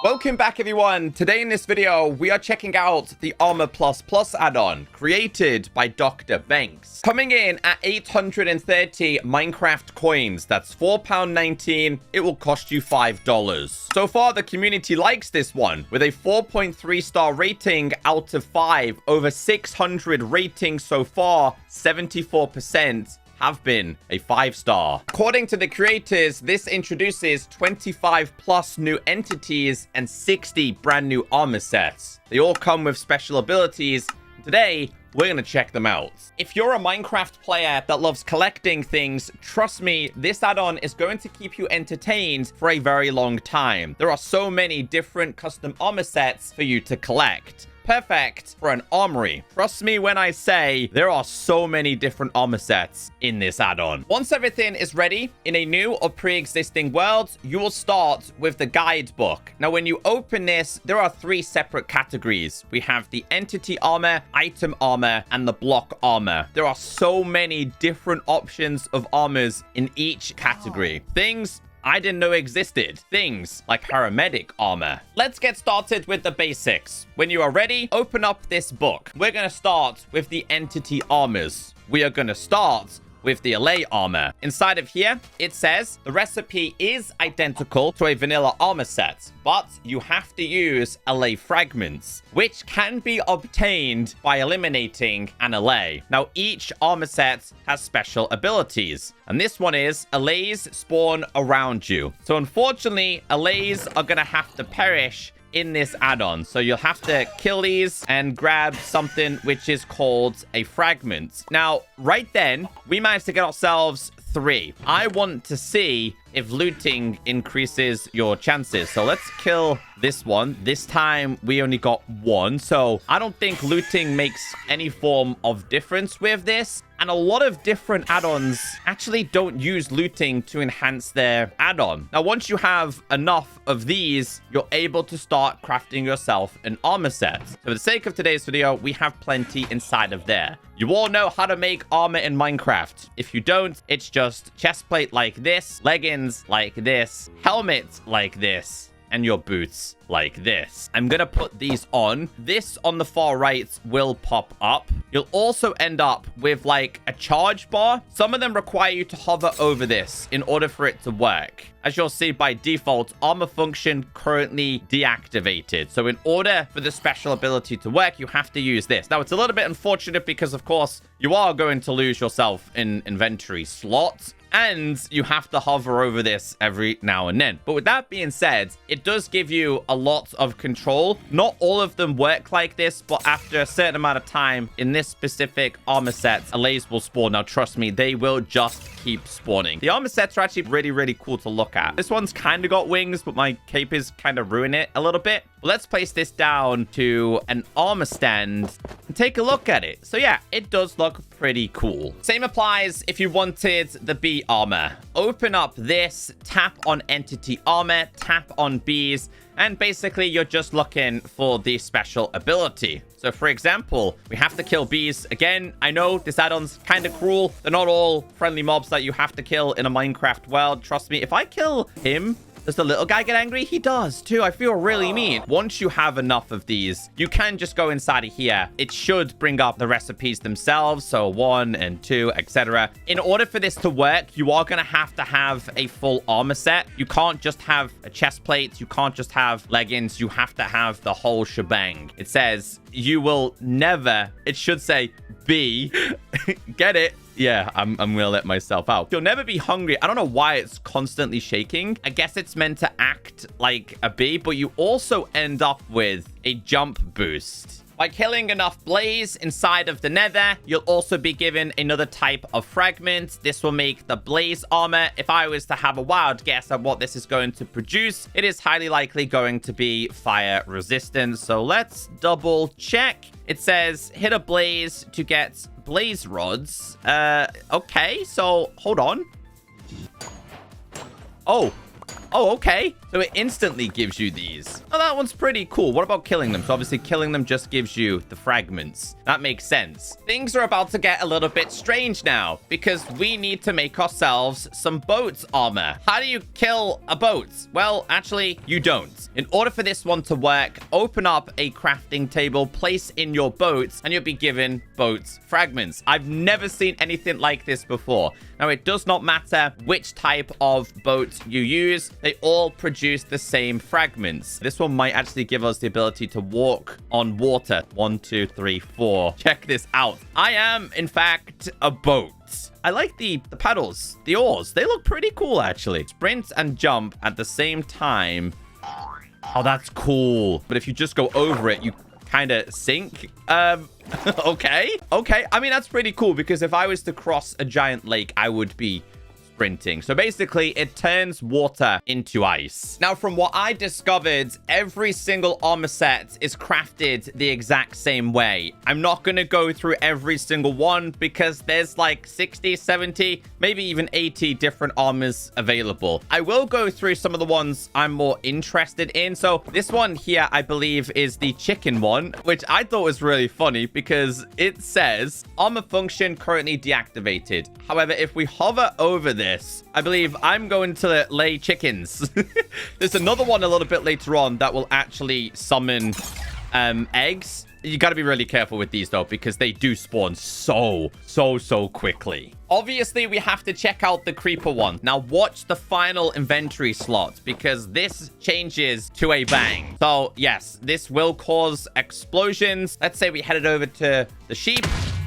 Welcome back, everyone. Today in this video, we are checking out the Armor add-on created by Dr. Banks. Coming in at 830 Minecraft coins. That's £4.19. It will cost you $5. So far, the community likes this one with a 4.3 star rating out of 5. Over 600 ratings so far, 74% have been a 5-star. According to the creators, this introduces 25 plus new entities and 60 brand new armor sets. They all come with special abilities. Today, we're gonna check them out. If you're a Minecraft player that loves collecting things, trust me, this add-on is going to keep you entertained for a very long time. There are so many different custom armor sets for you to collect. Perfect for an armory. Trust me when I say there are so many different armor sets in this add-on. Once everything is ready in a new or pre-existing world, you will start with the guidebook. Now, when you open this, there are 3 separate categories. We have the entity armor, item armor, and the block armor. There are so many different options of armors in each category. Things I didn't know existed. Things like paramedic armor. Let's get started with the basics. When you are ready, open up this book. We're going to start with the entity armors. We are going to start with the allay armor. Inside of here, it says the recipe is identical to a vanilla armor set, but you have to use allay fragments, which can be obtained by eliminating an allay. Now, each armor set has special abilities, and this one is allays spawn around you. So unfortunately, allays are gonna have to perish in this add-on. So you'll have to kill these and grab something which is called a fragment. Now, right then, we managed to get ourselves 3. I want to see if looting increases your chances. So let's kill this one. This time, we only got 1. So I don't think looting makes any form of difference with this. And a lot of different add-ons actually don't use looting to enhance their add-on. Now, once you have enough of these, you're able to start crafting yourself an armor set. So for the sake of today's video, we have plenty inside of there. You all know how to make armor in Minecraft. If you don't, it's just chestplate like this, leggings like this, helmet like this, and your boots like this. I'm gonna put these on. This on the far right will pop up. You'll also end up with like a charge bar. Some of them require you to hover over this in order for it to work. As you'll see by default, armor function currently deactivated. So in order for the special ability to work, you have to use this. Now, it's a little bit unfortunate because, of course, you are going to lose yourself in inventory slots, and you have to hover over this every now and then. But with that being said, it does give you a lot of control. Not all of them work like this, but after a certain amount of time in this specific armor set, allays will spawn. Now, trust me, they will just keep spawning. The armor sets are actually really, really cool to look at. This one's kind of got wings, but my cape is kind of ruining it a little bit. But let's place this down to an armor stand and take a look at it. So yeah, it does look pretty cool. Same applies if you wanted the bee armor. Open up this, tap on entity armor, tap on bees, and basically you're just looking for the special ability. So for example, we have to kill bees. Again, I know this add-on's kind of cruel. They're not all friendly mobs that you have to kill in a Minecraft world. Trust me, if I kill him, does the little guy get angry? He does too. I feel really mean. Once you have enough of these, you can just go inside of here. It should bring up the recipes themselves. So 1 and 2, etc. In order for this to work, you are going to have a full armor set. You can't just have a chest plate. You can't just have leggings. You have to have the whole shebang. It says you will never, it should say be, get it? Yeah, I'm gonna let myself out. You'll never be hungry. I don't know why it's constantly shaking. I guess it's meant to act like a bee, but you also end up with a jump boost. By killing enough blaze inside of the nether, you'll also be given another type of fragment. This will make the blaze armor. If I was to have a wild guess at what this is going to produce, it is highly likely going to be fire resistant. So let's double check. It says hit a blaze to get blaze rods. Okay, so hold on. Oh, Oh, okay. So it instantly gives you these. Oh, that one's pretty cool. What about killing them? So obviously killing them just gives you the fragments. That makes sense. Things are about to get a little bit strange now because we need to make ourselves some boat armor. How do you kill a boat? Well, actually, you don't. In order for this one to work, open up a crafting table, place in your boats, and you'll be given boat fragments. I've never seen anything like this before. Now, it does not matter which type of boat you use. They all produce the same fragments. This one might actually give us the ability to walk on water. 1, 2, 3, 4. Check this out. I am, in fact, a boat. I like the paddles, the oars. They look pretty cool, actually. Sprint and jump at the same time. Oh, that's cool. But if you just go over it, you kind of sink. Okay. I mean, that's pretty cool because if I was to cross a giant lake, I would be sprinting. So basically, it turns water into ice. Now, from what I discovered, every single armor set is crafted the exact same way. I'm not going to go through every single one because there's like 60, 70, maybe even 80 different armors available. I will go through some of the ones I'm more interested in. So this one here, I believe, is the chicken one, which I thought was really funny because it says armor function currently deactivated. However, if we hover over this, I believe I'm going to lay chickens. There's another one a little bit later on that will actually summon eggs. You got to be really careful with these, though, because they do spawn so quickly. Obviously, we have to check out the creeper one. Now, watch the final inventory slot, because this changes to a bang. So, yes, this will cause explosions. Let's say we headed over to the sheep,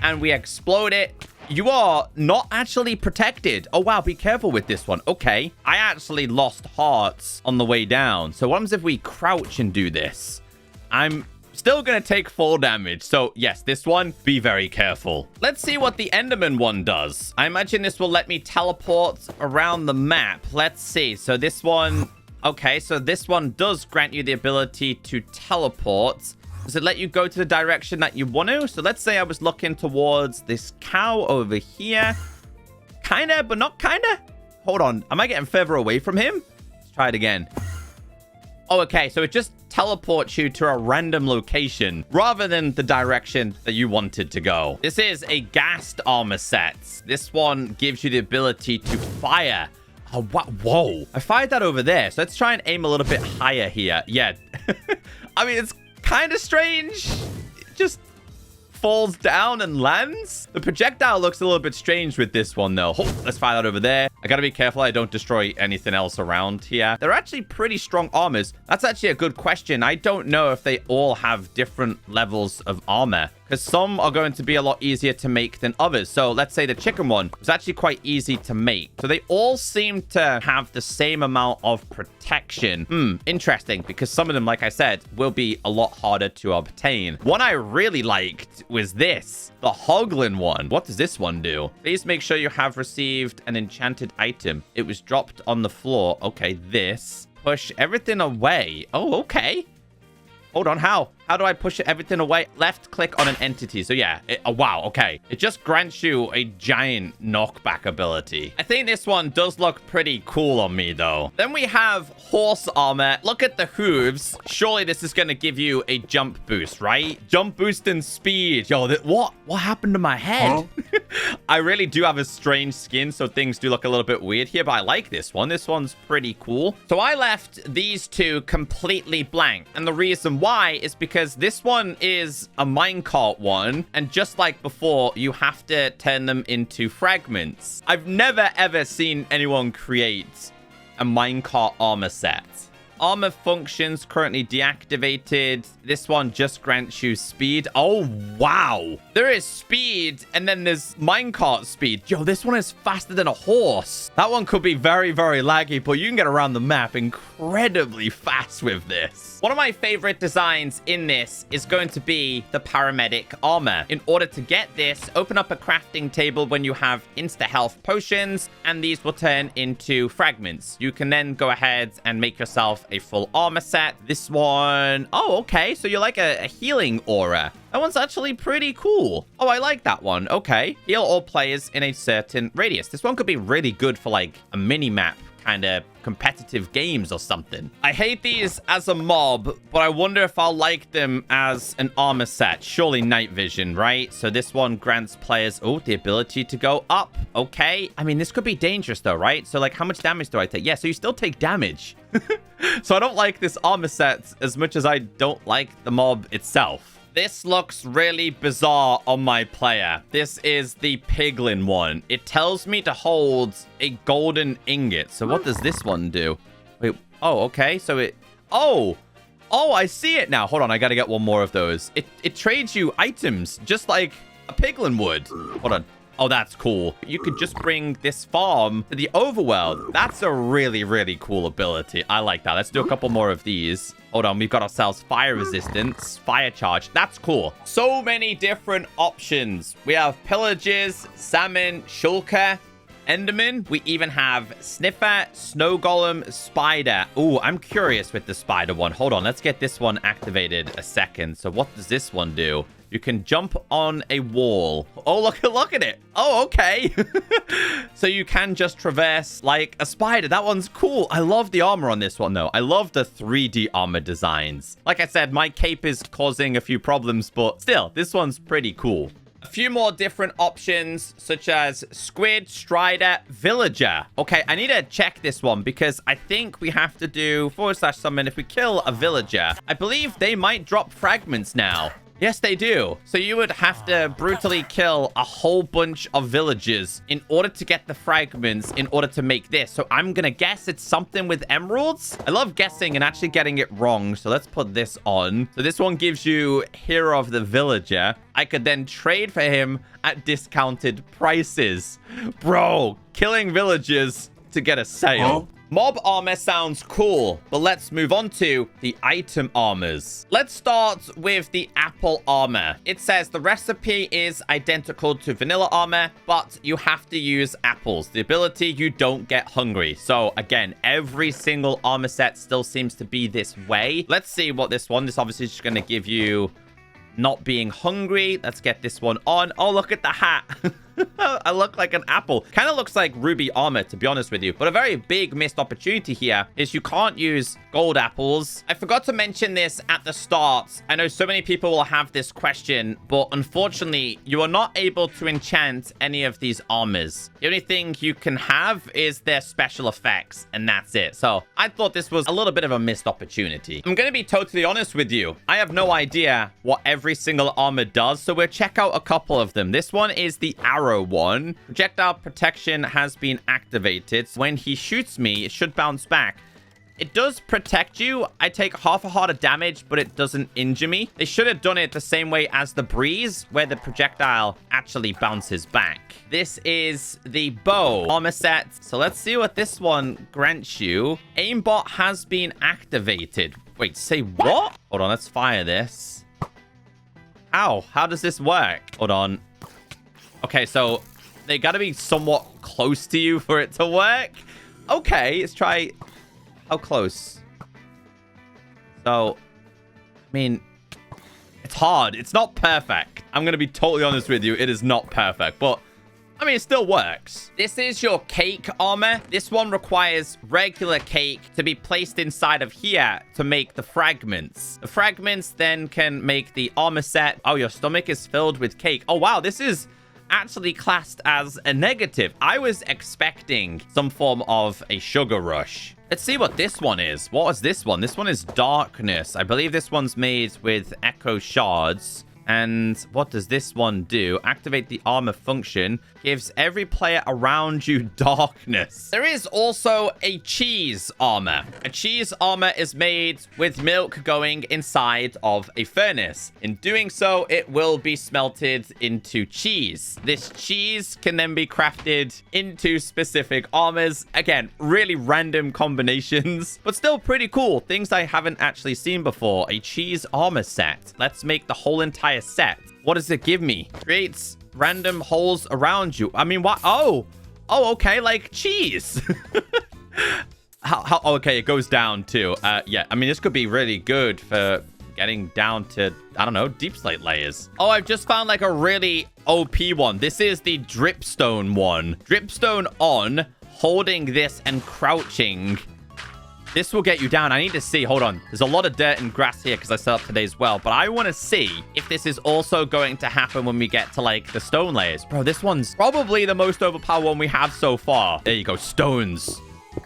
and we explode it. You are not actually protected. Oh, wow. Be careful with this one. Okay. I actually lost hearts on the way down. So what happens if we crouch and do this? I'm still going to take fall damage. So yes, this one, be very careful. Let's see what the Enderman one does. I imagine this will let me teleport around the map. Let's see. So this one... Okay, so this one does grant you the ability to teleport. Does it let you go to the direction that you want to? So let's say I was looking towards this cow over here. Kinda, but not kinda. Hold on. Am I getting further away from him? Let's try it again. Oh, okay. So it just teleports you to a random location rather than the direction that you wanted to go. This is a gassed armor set. This one gives you the ability to fire. Oh, wow. Whoa. I fired that over there. So let's try and aim a little bit higher here. Yeah. I mean, it's kind of strange. It just falls down and lands. The projectile looks a little bit strange with this one, though. Oh, let's fire that over there. I gotta be careful I don't destroy anything else around here. They're actually pretty strong armors. That's actually a good question. I don't know if they all have different levels of armor, because some are going to be a lot easier to make than others. So let's say the chicken one was actually quite easy to make. So they all seem to have the same amount of protection. Interesting, because some of them, like I said, will be a lot harder to obtain. One I really liked was this, the Hoglin one. What does this one do? Please make sure you have received an enchanted item. It was dropped on the floor. Okay, this. Push everything away. Oh, okay. Hold on, how? How do I push everything away? Left click on an entity. So yeah, oh wow, okay. It just grants you a giant knockback ability. I think this one does look pretty cool on me though. Then we have horse armor. Look at the hooves. Surely this is going to give you a jump boost, right? Jump boost and speed. Yo, what happened to my head? Huh? I really do have a strange skin, so things do look a little bit weird here, but I like this one. This one's pretty cool. So I left these two completely blank. And the reason why is because this one is a minecart one, and just like before, you have to turn them into fragments. I've never ever seen anyone create a minecart armor set. Armor functions currently deactivated. This one just grants you speed. Oh, wow. There is speed, and then there's minecart speed. Yo, this one is faster than a horse. That one could be very, very laggy, but you can get around the map incredibly fast with this. One of my favorite designs in this is going to be the paramedic armor. In order to get this, open up a crafting table when you have insta-health potions, and these will turn into fragments. You can then go ahead and make yourself a full armor set. This one... Oh, okay. So you're like a healing aura. That one's actually pretty cool. Oh, I like that one. Okay. Heal all players in a certain radius. This one could be really good for like a mini-map kind of competitive games or something. I hate these as a mob, but I wonder if I'll like them as an armor set. Surely night vision, right? So this one grants players, the ability to go up. Okay. I mean, this could be dangerous though, right? So like, how much damage do I take? Yeah, so you still take damage. So I don't like this armor set as much as I don't like the mob itself. This looks really bizarre on my player. This is the piglin one. It tells me to hold a golden ingot. So what does this one do? Wait, okay. So it, I see it now. Hold on, I gotta get one more of those. It trades you items just like a piglin would. Hold on. Oh, that's cool. You could just bring this farm to the overworld. That's a really, really cool ability. I like that. Let's do a couple more of these. Hold on. We've got ourselves fire resistance, fire charge. That's cool. So many different options. We have pillages, salmon, shulker, enderman. We even have sniffer, snow golem, spider. Ooh, I'm curious with the spider one. Hold on. Let's get this one activated a second. So what does this one do? You can jump on a wall. Oh, look at it. Oh, okay. So you can just traverse like a spider. That one's cool. I love the armor on this one, though. I love the 3D armor designs. Like I said, my cape is causing a few problems, but still, this one's pretty cool. A few more different options, such as squid, strider, villager. Okay, I need to check this one because I think we have to do /summon. If we kill a villager, I believe they might drop fragments now. Yes, they do. So you would have to brutally kill a whole bunch of villagers in order to get the fragments in order to make this. So I'm going to guess it's something with emeralds. I love guessing and actually getting it wrong. So let's put this on. So this one gives you Hero of the Villager. I could then trade for him at discounted prices. Bro, killing villagers to get a sale. Mob armor sounds cool, but let's move on to the item armors. Let's start with the apple armor. It says the recipe is identical to vanilla armor, but you have to use apples. The ability, you don't get hungry. So again, every single armor set still seems to be this way. Let's see what this obviously is just going to give you not being hungry. Let's get this one on. Oh, look at the hat. I look like an apple. Kind of looks like ruby armor, to be honest with you. But a very big missed opportunity here is you can't use gold apples. I forgot to mention this at the start. I know so many people will have this question, but unfortunately, you are not able to enchant any of these armors. The only thing you can have is their special effects, and that's it. So I thought this was a little bit of a missed opportunity. I'm going to be totally honest with you. I have no idea what every single armor does, so we'll check out a couple of them. This one is the arrow one. Projectile protection has been activated. When he shoots me, it should bounce back. It does protect you. I take half a heart of damage, but it doesn't injure me. They should have done it the same way as the breeze, where the projectile actually bounces back. This is the bow armor set. So let's see what this one grants you. Aimbot has been activated. Wait, say what? Hold on, let's fire this. Ow, how does this work? Hold on. Okay, so they got to be somewhat close to you for it to work. Okay, let's try. How close? So, I mean, it's hard. It's not perfect. I'm going to be totally honest with you. It is not perfect, but I mean, it still works. This is your cake armor. This one requires regular cake to be placed inside of here to make the fragments. The fragments then can make the armor set. Oh, your stomach is filled with cake. Oh, wow. This is actually classed as a negative. I was expecting some form of a sugar rush. Let's see what this one is. What is this one? This one is darkness. I believe this one's made with echo shards. And what does this one do? Activate the armor function. Gives every player around you darkness. There is also a cheese armor. A cheese armor is made with milk going inside of a furnace. In doing so, it will be smelted into cheese. This cheese can then be crafted into specific armors. Again, really random combinations, but still pretty cool. Things I haven't actually seen before. A cheese armor set. Let's make the whole entire set. What does it give me? Creates random holes around you. I mean, what? Oh, okay, like cheese. Okay, it goes down too. Yeah, I mean, this could be really good for getting down to, I don't know, deep slate layers. Oh, I've just found like a really OP one. This is the dripstone one. Dripstone on. holding this and crouching, this will get you down. I need to see. Hold on. There's a lot of dirt and grass here because I set up today as well. But I want to see if this is also going to happen when we get to, like, the stone layers. Bro, this one's probably the most overpowered one we have so far. There you go. Stones.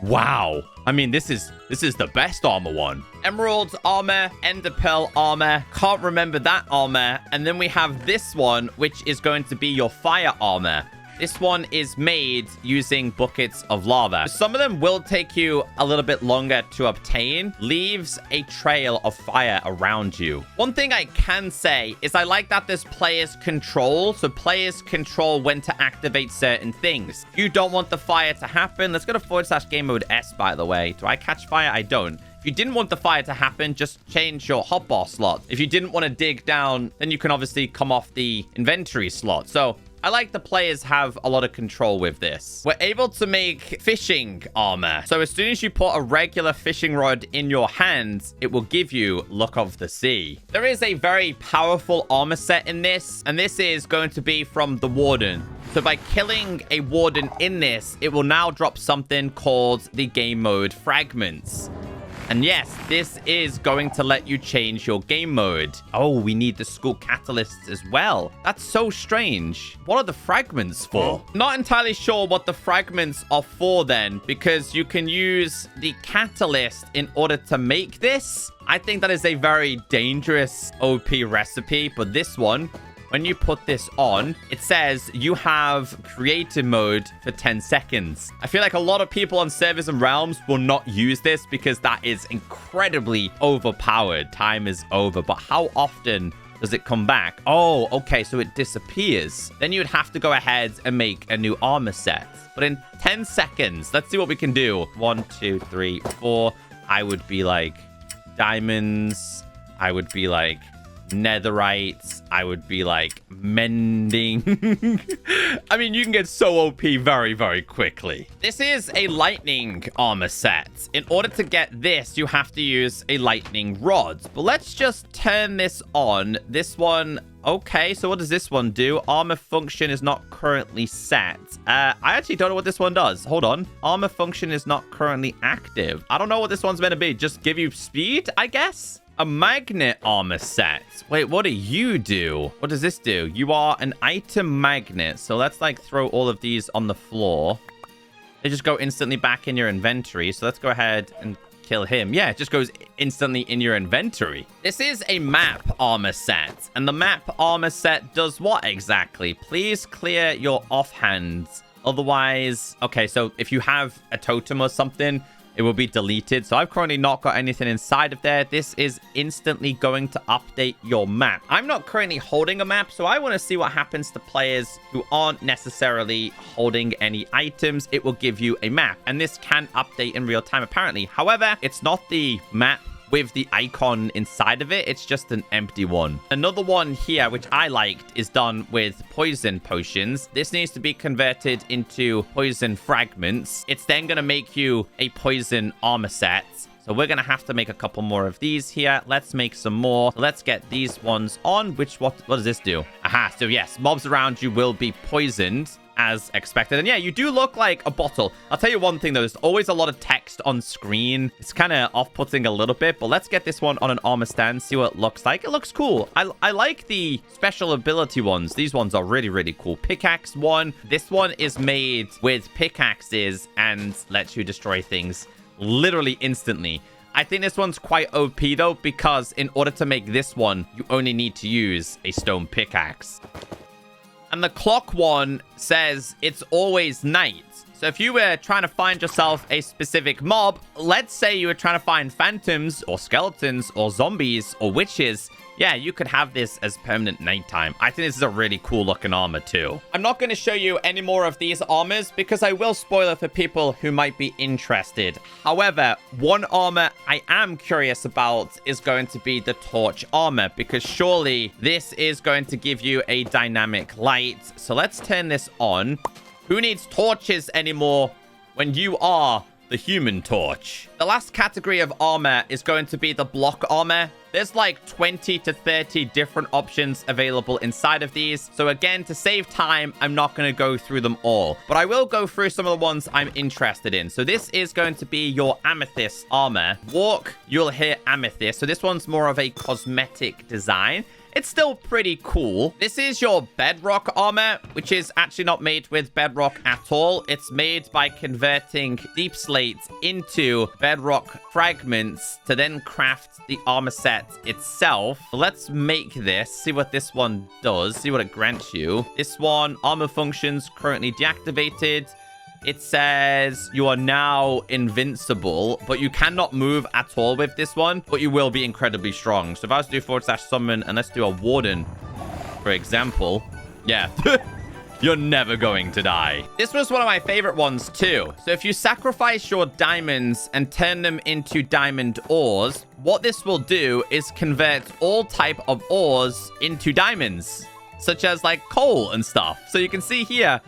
Wow. I mean, this is the best armor one. Emerald armor, Ender Pearl armor. Can't remember that armor. And then we have this one, which is going to be your fire armor. This one is made using buckets of lava. Some of them will take you a little bit longer to obtain. Leaves a trail of fire around you. One thing I can say is I like that there's players control. So players control when to activate certain things. If you don't want the fire to happen, let's go to /game mode S, by the way. Do I catch fire? I don't. If you didn't want the fire to happen, just change your hotbar slot. If you didn't want to dig down, then you can obviously come off the inventory slot. So I like the players have a lot of control with this. We're able to make fishing armor. So as soon as you put a regular fishing rod in your hands, it will give you Luck of the Sea. There is a very powerful armor set in this, and this is going to be from the Warden. So by killing a Warden in this, it will now drop something called the game mode fragments. And yes, this is going to let you change your game mode. Oh, we need the school catalysts as well. That's so strange. What are the fragments for? Not entirely sure what the fragments are for then, because you can use the catalyst in order to make this. I think that is a very dangerous OP recipe, but this one, when you put this on, it says you have creative mode for 10 seconds. I feel like a lot of people on servers and realms will not use this because that is incredibly overpowered. Time is over. But how often does it come back? Oh, okay. So it disappears. Then you would have to go ahead and make a new armor set. But in 10 seconds, let's see what we can do. 1, 2, 3, 4. I would be like diamonds. I would be like netherites. I would be like mending. I mean, you can get so OP very, very quickly. This is a lightning armor set. In order to get this, you have to use a lightning rod. But let's just turn this on. This one, okay, so what does this one do? Armor function is not currently set. I actually don't know what this one does. Hold on. Armor function is not currently active. I don't know what this one's meant to be. Just give you speed, I guess? A magnet armor set. Wait, what do you do? What does this do? You are an item magnet. So let's like throw all of these on the floor. They just go instantly back in your inventory. So let's go ahead and kill him. Yeah, it just goes instantly in your inventory. This is a map armor set. And the map armor set does what exactly? Please clear your offhands. Otherwise, okay, so if you have a totem or something, it will be deleted. So I've currently not got anything inside of there. This is instantly going to update your map. I'm not currently holding a map, so I want to see what happens to players who aren't necessarily holding any items. It will give you a map, and this can update in real time apparently. However, it's not the map with the icon inside of it. It's just an empty one. Another one here, which I liked, is done with poison potions. This needs to be converted into poison fragments. It's then going to make you a poison armor set. So we're going to have to make a couple more of these here. Let's make some more. Let's get these ones on. What does this do? Aha. So yes, mobs around you will be poisoned as expected. And yeah, you do look like a bottle. I'll tell you one thing though, there's always a lot of text on screen. It's kind of off-putting a little bit, but let's get this one on an armor stand, see what it looks like. It looks cool. I like the special ability ones. These ones are really, really cool. Pickaxe one. This one is made with pickaxes and lets you destroy things literally instantly. I think this one's quite OP though, because in order to make this one, you only need to use a stone pickaxe. And the clock one says it's always night. So if you were trying to find yourself a specific mob, let's say you were trying to find phantoms or skeletons or zombies or witches, yeah, you could have this as permanent nighttime. I think this is a really cool looking armor too. I'm not going to show you any more of these armors because I will spoil it for people who might be interested. However, one armor I am curious about is going to be the torch armor, because surely this is going to give you a dynamic light. So let's turn this on. Who needs torches anymore when you are the human torch. The last category of armor is going to be the block armor. There's like 20 to 30 different options available inside of these. So again, to save time, I'm not going to go through them all, but I will go through some of the ones I'm interested in. So this is going to be your amethyst armor. Walk, you'll hear amethyst. So this one's more of a cosmetic design. It's still pretty cool. This is your bedrock armor, which is actually not made with bedrock at all. It's made by converting deep slate into bedrock fragments to then craft the armor set itself. Let's make this, see what this one does, see what it grants you. This one, armor functions currently deactivated. It says you are now invincible, but you cannot move at all with this one, but you will be incredibly strong. So if I was to do / summon, and let's do a warden, for example. Yeah, you're never going to die. This was one of my favorite ones too. So if you sacrifice your diamonds and turn them into diamond ores, what this will do is convert all type of ores into diamonds, such as like coal and stuff. So you can see here,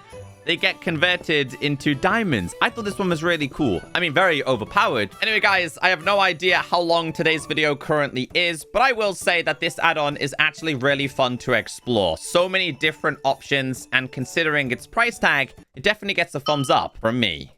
they get converted into diamonds. I thought this one was really cool. I mean, very overpowered. Anyway, guys, I have no idea how long today's video currently is, but I will say that this add-on is actually really fun to explore. So many different options, and considering its price tag, it definitely gets a thumbs up from me.